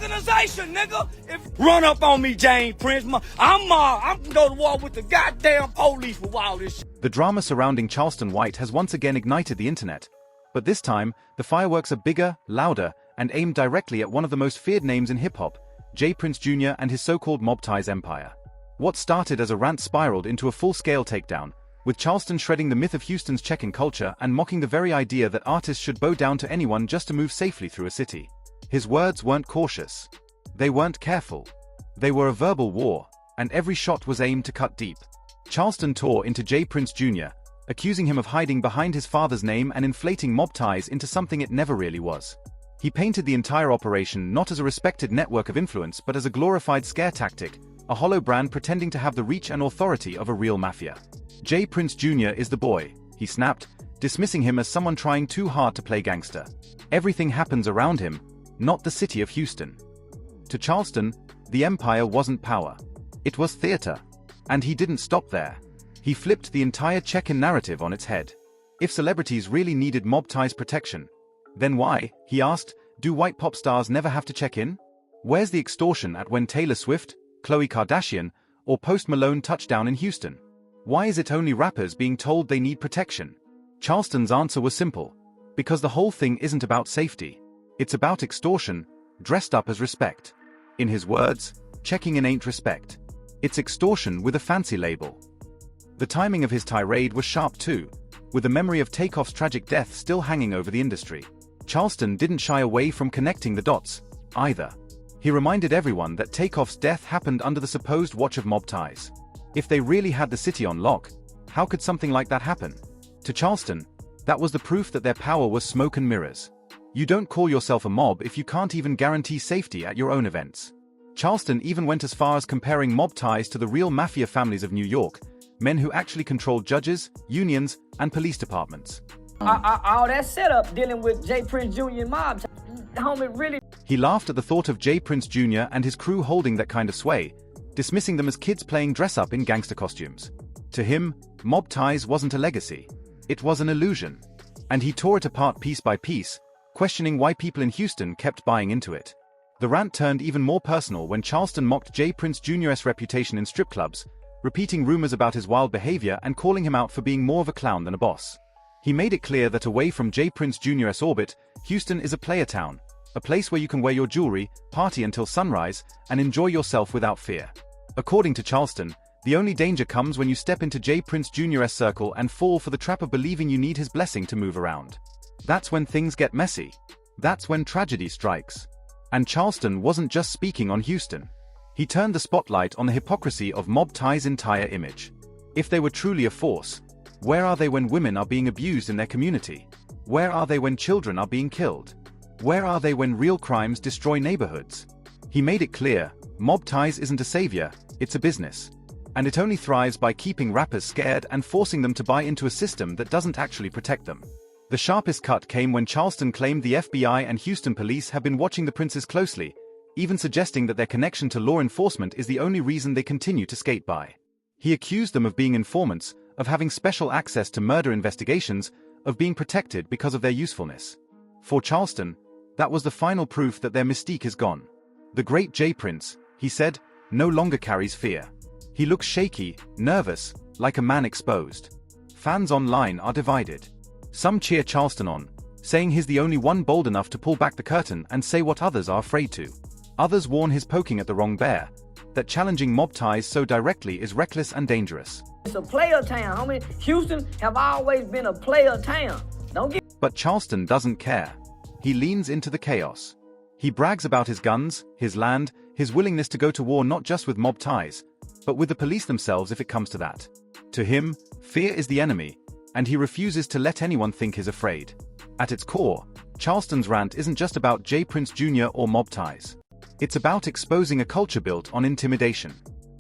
organization, nigga. If run up on me, Jane Prince, I'm gonna go to war with the goddamn police for all this shit. The drama surrounding Charleston White has once again ignited the internet. But this time, the fireworks are bigger, louder, and aimed directly at one of the most feared names in hip-hop, J. Prince Jr. and his so-called mob ties empire. What started as a rant spiraled into a full-scale takedown, with Charleston shredding the myth of Houston's check-in culture and mocking the very idea that artists should bow down to anyone just to move safely through a city. His words weren't cautious. They weren't careful. They were a verbal war, and every shot was aimed to cut deep. Charleston tore into J. Prince Jr., accusing him of hiding behind his father's name and inflating mob ties into something it never really was. He painted the entire operation not as a respected network of influence but as a glorified scare tactic, a hollow brand pretending to have the reach and authority of a real mafia. J. Prince Jr. is the boy, he snapped, dismissing him as someone trying too hard to play gangster. Everything happens around him, not the city of Houston. To Charleston, the empire wasn't power. It was theater. And he didn't stop there. He flipped the entire check-in narrative on its head. If celebrities really needed mob ties protection, then why, he asked, do white pop stars never have to check in? Where's the extortion at when Taylor Swift, Khloe Kardashian, or Post Malone touch down in Houston? Why is it only rappers being told they need protection? Charleston's answer was simple. Because the whole thing isn't about safety. It's about extortion, dressed up as respect. In his words, checking in ain't respect. It's extortion with a fancy label. The timing of his tirade was sharp too, with the memory of Takeoff's tragic death still hanging over the industry. Charleston didn't shy away from connecting the dots, either. He reminded everyone that Takeoff's death happened under the supposed watch of mob ties. If they really had the city on lock, how could something like that happen? To Charleston, that was the proof that their power was smoke and mirrors. You don't call yourself a mob if you can't even guarantee safety at your own events. Charleston even went as far as comparing mob ties to the real mafia families of New York, men who actually controlled judges, unions, and police departments. All that setup dealing with J. Prince Jr. and mob, homie, really. He laughed at the thought of J. Prince Jr. and his crew holding that kind of sway, dismissing them as kids playing dress-up in gangster costumes. To him, mob ties wasn't a legacy. It was an illusion. And he tore it apart piece by piece, questioning why people in Houston kept buying into it. The rant turned even more personal when Charleston mocked J. Prince Jr.'s reputation in strip clubs, repeating rumors about his wild behavior and calling him out for being more of a clown than a boss. He made it clear that away from J. Prince Jr.'s orbit, Houston is a player town, a place where you can wear your jewelry, party until sunrise, and enjoy yourself without fear. According to Charleston, the only danger comes when you step into J. Prince Jr.'s circle and fall for the trap of believing you need his blessing to move around. That's when things get messy. That's when tragedy strikes. And Charleston wasn't just speaking on Houston. He turned the spotlight on the hypocrisy of mob ties' entire image. If they were truly a force, where are they when women are being abused in their community? Where are they when children are being killed? Where are they when real crimes destroy neighborhoods? He made it clear, mob ties isn't a savior, it's a business. And it only thrives by keeping rappers scared and forcing them to buy into a system that doesn't actually protect them. The sharpest cut came when Charleston claimed the FBI and Houston police have been watching the Princes closely, even suggesting that their connection to law enforcement is the only reason they continue to skate by. He accused them of being informants, of having special access to murder investigations, of being protected because of their usefulness. For Charleston, that was the final proof that their mystique is gone. The great J. Prince, he said, no longer carries fear. He looks shaky, nervous, like a man exposed. Fans online are divided. Some cheer Charleston on, saying he's the only one bold enough to pull back the curtain and say what others are afraid to. Others warn he's poking at the wrong bear, that challenging mob ties so directly is reckless and dangerous. It's a player town, homie. Houston have always been a player town. But Charleston doesn't care. He leans into the chaos. He brags about his guns, his land, his willingness to go to war not just with mob ties, but with the police themselves if it comes to that. To him, fear is the enemy, and he refuses to let anyone think he's afraid. At its core, Charleston's rant isn't just about J. Prince Jr. or mob ties. It's about exposing a culture built on intimidation.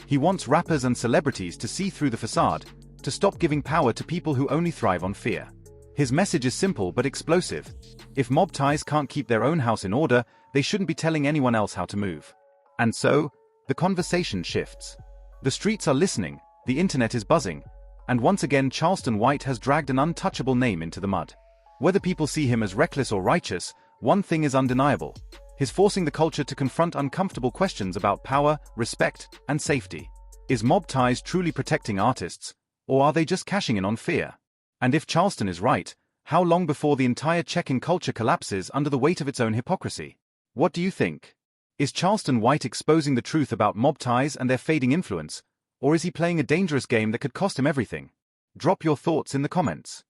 He wants rappers and celebrities to see through the facade, to stop giving power to people who only thrive on fear. His message is simple but explosive. If mob ties can't keep their own house in order, they shouldn't be telling anyone else how to move. And so, the conversation shifts. The streets are listening, the internet is buzzing, and once again Charleston White has dragged an untouchable name into the mud. Whether people see him as reckless or righteous, one thing is undeniable. He's forcing the culture to confront uncomfortable questions about power, respect, and safety. Is mob ties truly protecting artists, or are they just cashing in on fear? And if Charleston is right, how long before the entire Czech culture collapses under the weight of its own hypocrisy? What do you think? Is Charleston White exposing the truth about mob ties and their fading influence, or is he playing a dangerous game that could cost him everything? Drop your thoughts in the comments.